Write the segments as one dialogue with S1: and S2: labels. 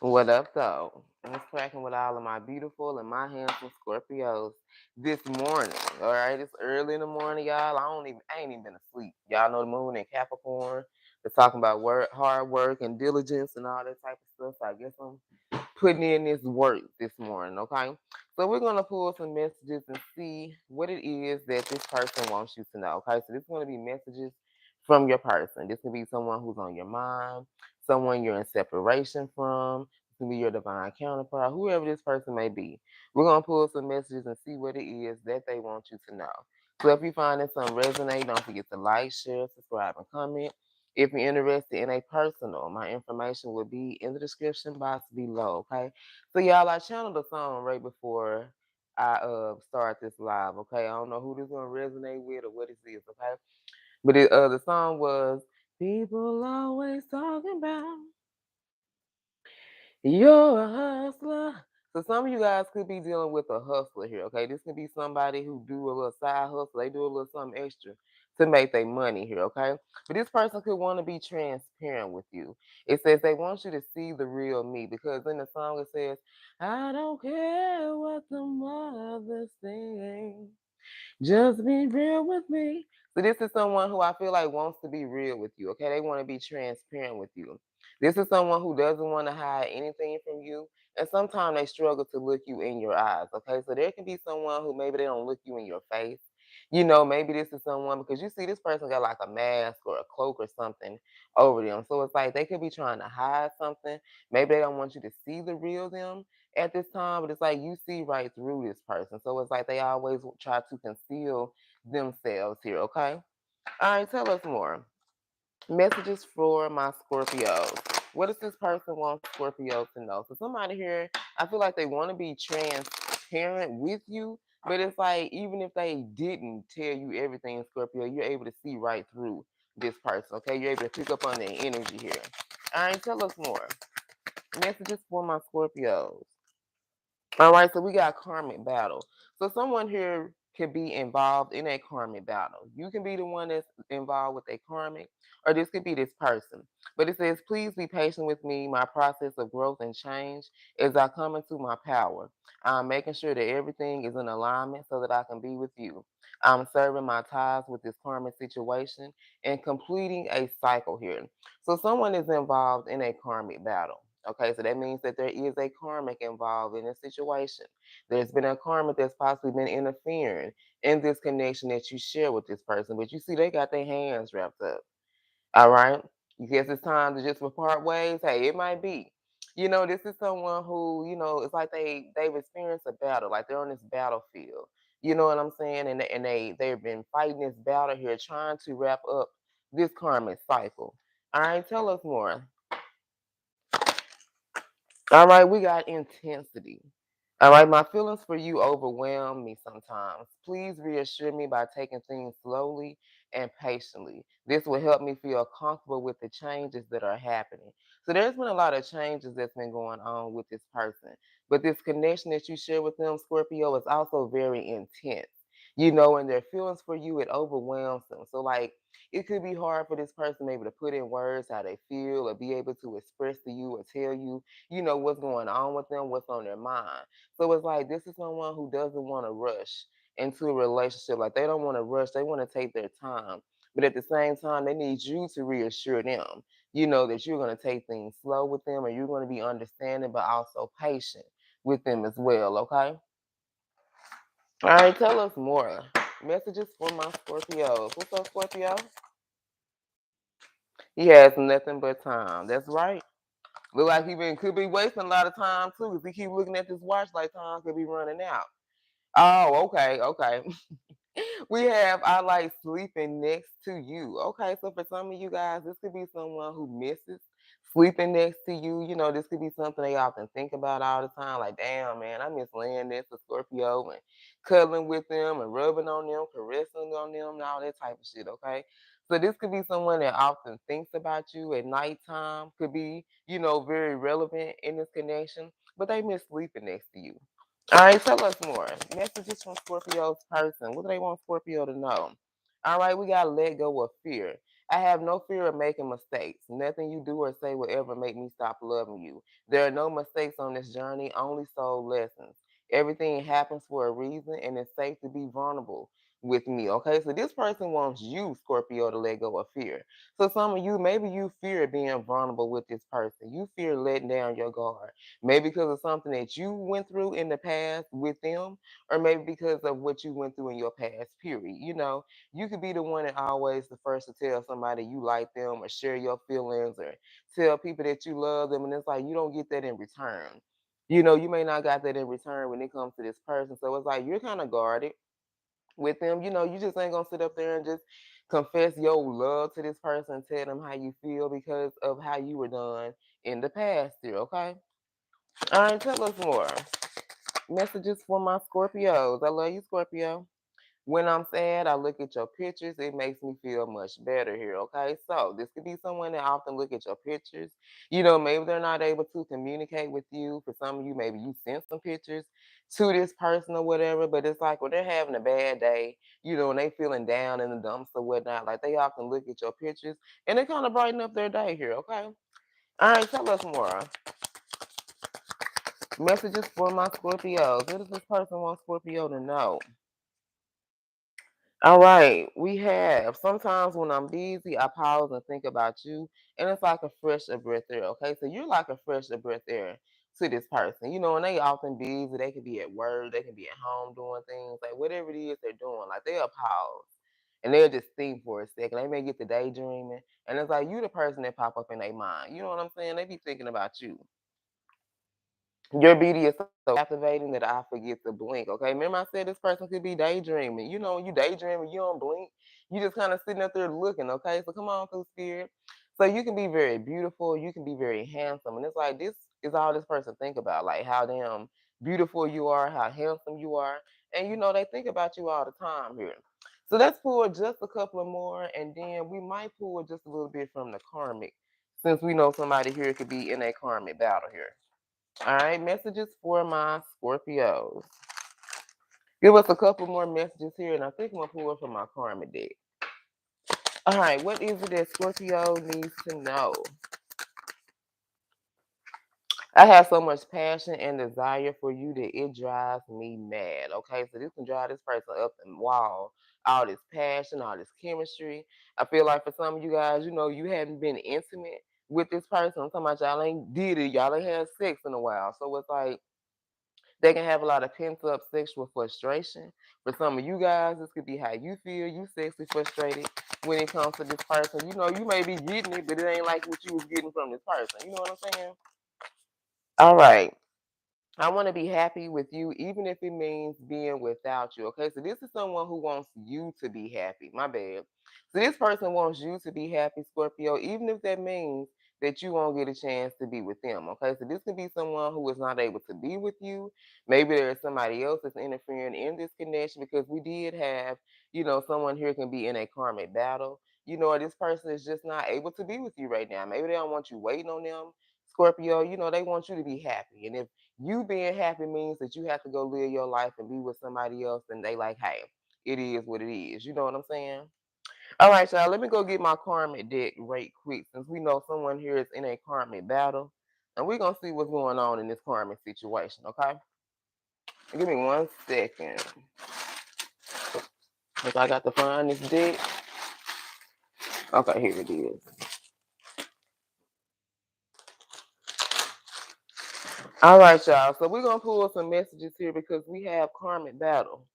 S1: What up, though? What's cracking with all of my beautiful and my handsome Scorpios this morning? All right, it's early in the morning, y'all. I ain't even been asleep. Y'all know the moon in Capricorn. They're talking about work, hard work and diligence and all that type of stuff. So I guess I'm putting in this work this morning. Okay, so we're gonna pull some messages and see what it is that this person wants you to know. Okay, so this is gonna be messages from your person. This can be someone who's on your mind, someone you're in separation from. It can be your divine counterpart, whoever this person may be. We're going to pull some messages and see what it is that they want you to know. So if you find that something resonate, don't forget to like, share, subscribe, and comment. If you're interested in a personal, my information will be in the description box below, okay? So y'all, I channeled a song right before I start this live, okay? I don't know who this gonna resonate with or what this is, okay? But the song was "People Always Talking About You're a Hustler." So some of you guys could be dealing with a hustler here, okay? This could be somebody who do a little side hustle. They do a little something extra to make their money here, okay? But this person could want to be transparent with you. It says they want you to see the real me because in the song it says, "I don't care what the mothers think. Just be real with me." So this is someone who I feel like wants to be real with you. Okay, they want to be transparent with you. This is someone who doesn't want to hide anything from you, and sometimes they struggle to look you in your eyes. Okay, so there can be someone who maybe they don't look you in your face. You know, maybe this is someone because you see this person got like a mask or a cloak or something over them. So it's like they could be trying to hide something. Maybe they don't want you to see the real them at this time, but it's like you see right through this person. So it's like they always try to conceal themselves here, okay? All right, tell us more. Messages for my Scorpios. What does this person want Scorpio to know? So somebody here, I feel like they want to be transparent with you, but it's like even if they didn't tell you everything, Scorpio, you're able to see right through this person, okay? You're able to pick up on their energy here. All right, tell us more. Messages for my Scorpios. All right, so we got karmic battle. So someone here can be involved in a karmic battle. You can be the one that's involved with a karmic, or this could be this person. But it says, please be patient with me, my process of growth and change as I come into my power. I'm making sure that everything is in alignment so that I can be with you. I'm serving my ties with this karmic situation and completing a cycle here. So someone is involved in a karmic battle. Okay, so that means that there is a karmic involved in this situation. There's been a karmic that's possibly been interfering in this connection that you share with this person, but you see they got their hands wrapped up. All right, you guess it's time to just part ways. Hey, it might be. You know, this is someone who, you know, it's like they've experienced a battle, like they're on this battlefield. You know what I'm saying? They've been fighting this battle here, trying to wrap up this karmic cycle. All right, tell us more. All right, we got intensity. All right, my feelings for you overwhelm me sometimes. Please reassure me by taking things slowly and patiently. This will help me feel comfortable with the changes that are happening. So there's been a lot of changes that's been going on with this person. But this connection that you share with them, Scorpio, is also very intense. You know, and their feelings for you, it overwhelms them. So like it could be hard for this person maybe to put in words how they feel or be able to express to you or tell you, you know, what's going on with them, what's on their mind. So it's like this is someone who doesn't want to rush into a relationship. Like they don't want to rush, they want to take their time. But at the same time, they need you to reassure them, you know, that you're going to take things slow with them and you're going to be understanding, but also patient with them as well, okay? All right, tell us more. Messages for my Scorpios. What's up, Scorpio? He has nothing but time. That's right. Look like he been could be wasting a lot of time too. Cause he keep looking at this watch like time could be running out. Oh, okay, okay. We have I like sleeping next to you. Okay, so for some of you guys, this could be someone who misses sleeping next to you. You know, this could be something they often think about all the time. Like, damn, man, I miss laying next to Scorpio and cuddling with them and rubbing on them, caressing on them, and all that type of shit. Okay, so this could be someone that often thinks about you at nighttime. Could be, you know, very relevant in this connection, but they miss sleeping next to you. All right, tell us more. Messages from Scorpio's person. What do they want Scorpio to know? All right, we got to let go of fear. I have no fear of making mistakes. Nothing you do or say will ever make me stop loving you. There are no mistakes on this journey, only soul lessons. Everything happens for a reason, and it's safe to be vulnerable with me. Okay, so this person wants you, Scorpio, to let go of fear. So some of you, maybe you fear being vulnerable with this person. You fear letting down your guard. Maybe because of something that you went through in the past with them, or maybe because of what you went through in your past, period. You could be the one that always the first to tell somebody you like them or share your feelings or tell people that you love them, and it's like you don't get that in return. You may not got that in return when it comes to this person. So it's like you're kind of guarded with them. You just ain't gonna sit up there and just confess your love to this person and tell them how you feel because of how you were done in the past here, okay? All right, tell us more. Messages for my Scorpios. I love you, Scorpio. When I'm sad, I look at your pictures. It makes me feel much better here. Okay, so this could be someone that often look at your pictures. Maybe they're not able to communicate with you. For some of you, maybe you sent some pictures to this person or whatever. But it's like when they're having a bad day, and they feeling down in the dumps or whatnot. Like they often look at your pictures and they kind of brighten up their day here. Okay. All right, tell us more. Messages for my Scorpios. What does this person want Scorpio to know? All right, we have. Sometimes when I'm busy, I pause and think about you, and it's like a fresh of breath air. Okay, so you're like a fresh of breath air to this person. And they often busy. They could be at work, they can be at home doing things like whatever it is they're doing. Like they'll pause and they'll just think for a second. They may get to daydreaming, and it's like you the person that pop up in their mind. You know what I'm saying? They be thinking about you. Your beauty is so captivating that I forget to blink. Okay, remember I said this person could be daydreaming. When you daydreaming, you don't blink. You just kind of sitting up there looking. Okay, so come on through spirit. So you can be very beautiful. You can be very handsome, and it's like this is all this person think about, like how damn beautiful you are, how handsome you are, and they think about you all the time here. So let's pull just a couple of more, and then we might pull just a little bit from the karmic, since we know somebody here could be in a karmic battle here. All right, messages for my Scorpios. Give us a couple more messages here, and I think I'm gonna pull from my karma deck. All right, what is it that Scorpio needs to know? I have so much passion and desire for you that it drives me mad. Okay, so this can drive this person up the wall. All this passion, all this chemistry. I feel like for some of you guys, you haven't been intimate with this person. I'm talking about y'all ain't did it, y'all ain't had sex in a while. So it's like they can have a lot of pent up sexual frustration. For some of you guys, this could be how you feel. You sexually frustrated when it comes to this person. You may be getting it, but it ain't like what you was getting from this person. You know what I'm saying? All right. I want to be happy with you, even if it means being without you. Okay, so this is someone who wants you to be happy. My bad. So this person wants you to be happy, Scorpio, even if that means that you won't get a chance to be with them. Okay, so this could be someone who is not able to be with you. Maybe there's somebody else that's interfering in this connection because we did have, someone here can be in a karmic battle. Or this person is just not able to be with you right now. Maybe they don't want you waiting on them. Scorpio, they want you to be happy. And if you being happy means that you have to go live your life and be with somebody else, and they like, hey, it is what it is. You know what I'm saying? All right, y'all. Let me go get my karmic deck right quick, since we know someone here is in a karmic battle, and we're gonna see what's going on in this karmic situation. Okay? Give me 1 second, cause I got to find this deck. Okay, here it is. All right, y'all. So we're gonna pull some messages here because we have karmic battle.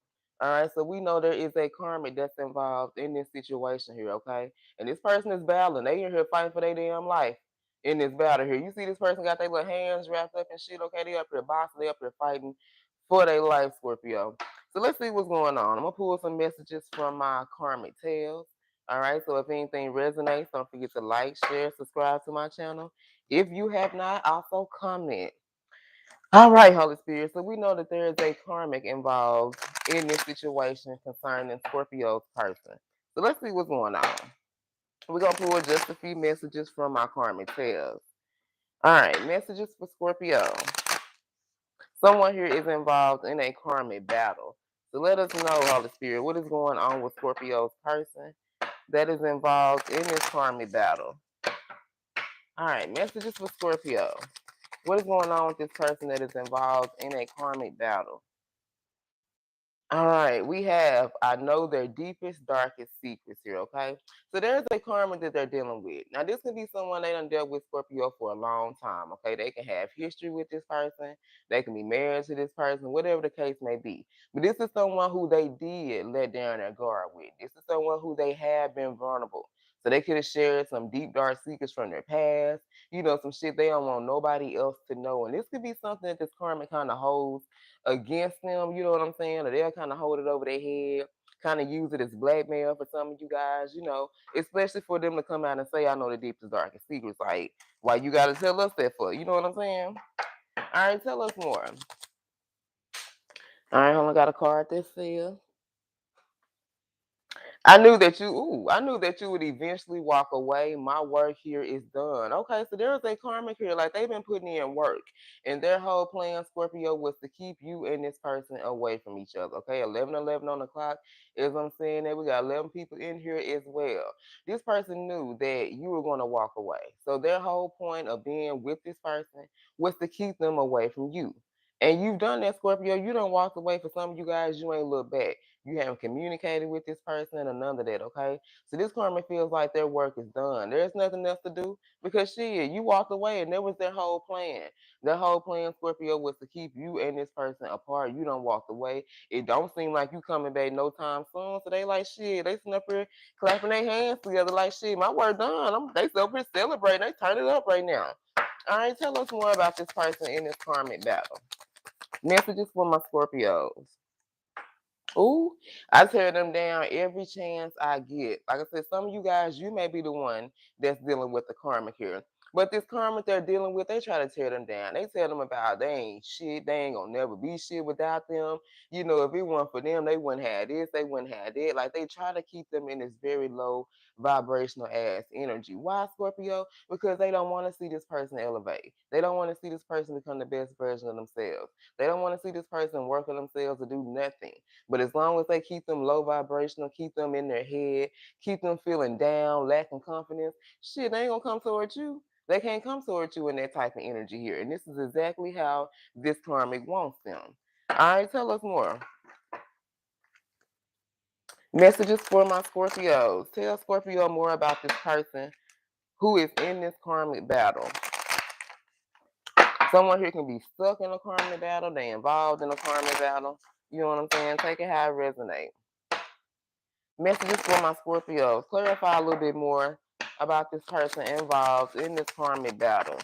S1: All right, so we know there is a karmic that's involved in this situation here, okay? And this person is battling. They in here fighting for their damn life in this battle here. You see this person got their little hands wrapped up and shit, okay? They up here boxing, they up here fighting for their life, Scorpio. So let's see what's going on. I'm gonna pull some messages from my karmic tales. All right, so if anything resonates, don't forget to like, share, subscribe to my channel. If you have not, also comment. All right, Holy Spirit. So we know that there is a karmic involved in this situation concerning Scorpio's person. So let's see what's going on. We're going to pull just a few messages from my karmic tales. All right, messages for Scorpio. Someone here is involved in a karmic battle. So let us know, Holy Spirit, what is going on with Scorpio's person. that is involved in this karmic battle. All right, messages for Scorpio. What is going on with this person that is involved in a karmic battle? All right, we have, I know their deepest, darkest secrets here, okay? So there's a karma that they're dealing with. Now, this could be someone they done dealt with Scorpio for a long time, okay? They can have history with this person. They can be married to this person, whatever the case may be. But this is someone who they did let down their guard with. This is someone who they have been vulnerable. So they could have shared some deep, dark secrets from their past, some shit they don't want nobody else to know. And this could be something that this karma kind of holds against them, you know what I'm saying? Or they'll kind of hold it over their head, kind of use it as blackmail for some of you guys, especially for them to come out and say, I know the deepest, darkest secrets. Like, why you got to tell us that for? You know what I'm saying? All right, tell us more. All right, hold on, got a card that says, I knew that you would eventually walk away. My work here is done. Okay, so there's a karmic here. Like they've been putting in work. And their whole plan, Scorpio, was to keep you and this person away from each other. Okay, 11:11 on the clock. As I'm saying that we got 11 people in here as well. This person knew that you were going to walk away. So their whole point of being with this person was to keep them away from you. And you've done that, Scorpio. You don't walk away. For some of you guys, you ain't look back. You haven't communicated with this person and none of that, okay? So this karma feels like their work is done. There's nothing else to do because shit, you walked away and that was their whole plan. Their whole plan, Scorpio, was to keep you and this person apart. You don't walk away. It don't seem like you coming back no time soon. So they like shit. They sitting up here clapping their hands together like shit. My work done. They still up here celebrating. They turn it up right now. All right, tell us more about this person in this karmic battle. Messages for my Scorpios. Ooh, I tear them down every chance I get. Like I said, some of you guys, you may be the one that's dealing with the karmic here. But this karmic they're dealing with, they try to tear them down. They tell them about they ain't shit, they ain't gonna never be shit without them. If it weren't for them, they wouldn't have this, they wouldn't have that. Like they try to keep them in this very low vibrational ass energy. Why, Scorpio? Because they don't want to see this person elevate. They don't want to see this person become the best version of themselves. They don't want to see this person work on themselves or do nothing. But as long as they keep them low vibrational, keep them in their head, keep them feeling down, lacking confidence, shit, they ain't gonna come towards you. They can't come towards you in that type of energy here. And this is exactly how this karmic wants them. All right, tell us more. Messages for my Scorpios. Tell Scorpio more about this person who is in this karmic battle. Someone here can be stuck in a karmic battle. They involved in a karmic battle. You know what I'm saying? Take it how it resonates. Messages for my Scorpios. Clarify a little bit more about this person involved in this karmic battle.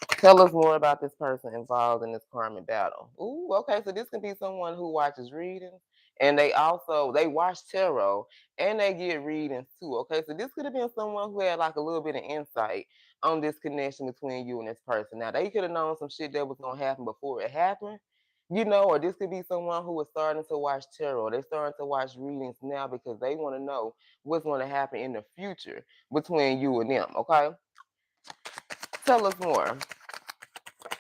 S1: Tell us more about this person involved in this karmic battle. Ooh, okay, so this can be someone who watches readings and they watch tarot and they get readings too. Okay, so this could have been someone who had like a little bit of insight on this connection between you and this person. Now they could have known some shit that was gonna happen before it happened. Or this could be someone who was starting to watch tarot. They're starting to watch readings now because they want to know what's going to happen in the future between you and them. Okay, tell us more.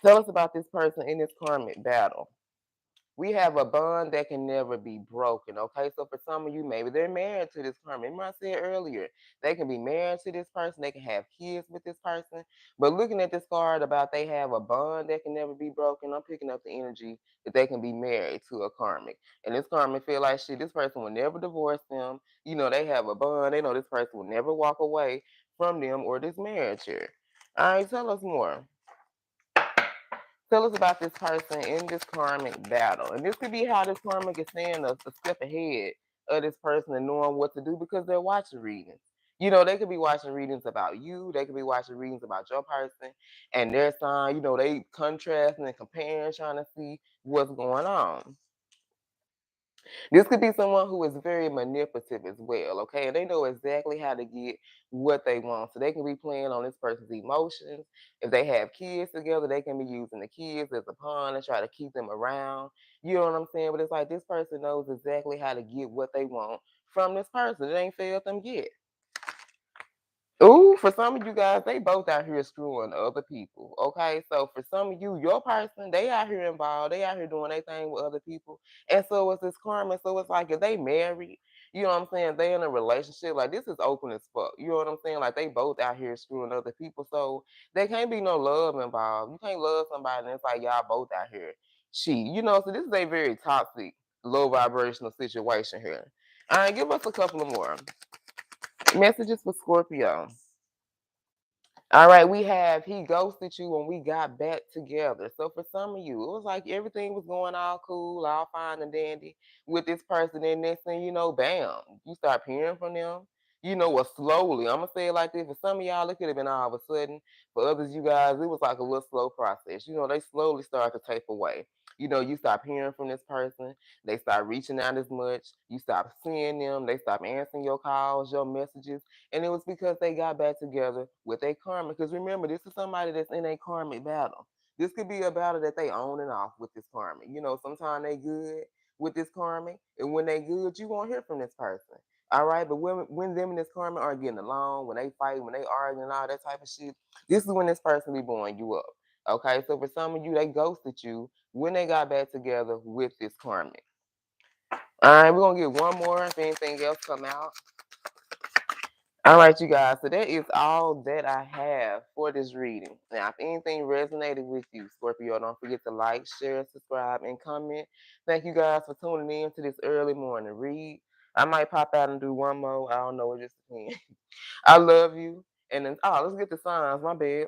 S1: Tell us about this person in this karmic battle. We have a bond that can never be broken. Okay, so for some of you, maybe they're married to this karmic. Remember, I said earlier, they can be married to this person, they can have kids with this person. But looking at this card about they have a bond that can never be broken, I'm picking up the energy that they can be married to a karmic. And this karmic feel like shit, this person will never divorce them. They have a bond, they know this person will never walk away from them or this marriage here. All right, tell us more. Tell us about this person in this karmic battle. And this could be how this karmic is saying a step ahead of this person and knowing what to do because they're watching readings. They could be watching readings about you. They could be watching readings about your person and their sign. They contrasting and comparing, trying to see what's going on. This could be someone who is very manipulative as well, okay? And they know exactly how to get what they want. So they can be playing on this person's emotions. If they have kids together, they can be using the kids as a pawn and try to keep them around. You know what I'm saying? But it's like this person knows exactly how to get what they want from this person. It ain't failed them yet. Ooh, for some of you guys, they both out here screwing other people. Okay, so for some of you, your person, they out here involved, they out here doing their thing with other people, and so is this karma. So it's like if they married, You know what I'm saying? They in a relationship. Like, this is open as fuck. You know what I'm saying? Like, they both out here screwing other people. So there can't be no love involved. You can't love somebody and it's like y'all both out here cheat. You know, so this is a very toxic, low vibrational situation here. All right, give us a couple of more messages for Scorpio. All right, we have he ghosted you when we got back together. So for some of you, it was like everything was going all cool, all fine and dandy with this person. And next thing you know, bam, you start hearing from them. You know what? Slowly, I'm gonna say it like this. For some of y'all, it could have been all of a sudden. For others, you guys, it was like a little slow process. You know, they slowly start to tape away. You know, you stop hearing from this person. They start reaching out as much. You stop seeing them. They stop answering your calls, your messages, and it was because they got back together with a karma. Because remember, this is somebody that's in a karmic battle. This could be a battle that they on and off with this karmic. You know, sometimes they good with this karmic, and when they good, you won't hear from this person. All right, but when them and this karma are getting along, when they fight, when they argue and all that type of shit, this is when this person be blowing you up. Okay, so for some of you, they ghosted you when they got back together with this karmic. All right, we're gonna get one more if anything else come out. All right, you guys. So that is all that I have for this reading. Now, if anything resonated with you, Scorpio, don't forget to like, share, subscribe, and comment. Thank you guys for tuning in to this early morning read. I might pop out and do one more. I don't know. It just depends. I love you. And then, let's get the signs. My bad.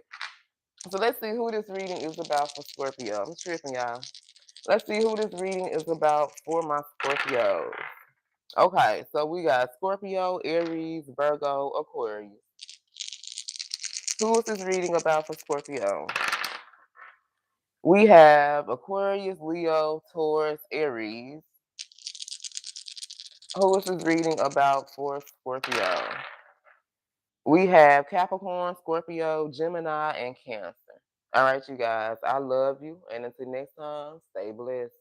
S1: So let's see who this reading is about for Scorpio. I'm tripping, y'all. Let's see who this reading is about for my Scorpio. Okay, so we got Scorpio, Aries, Virgo, Aquarius. Who is this reading about for Scorpio? We have Aquarius, Leo, Taurus, Aries. Who is this reading about for Scorpio? We have Capricorn, Scorpio, Gemini, and Cancer. All right, you guys. I love you. And until next time, stay blessed.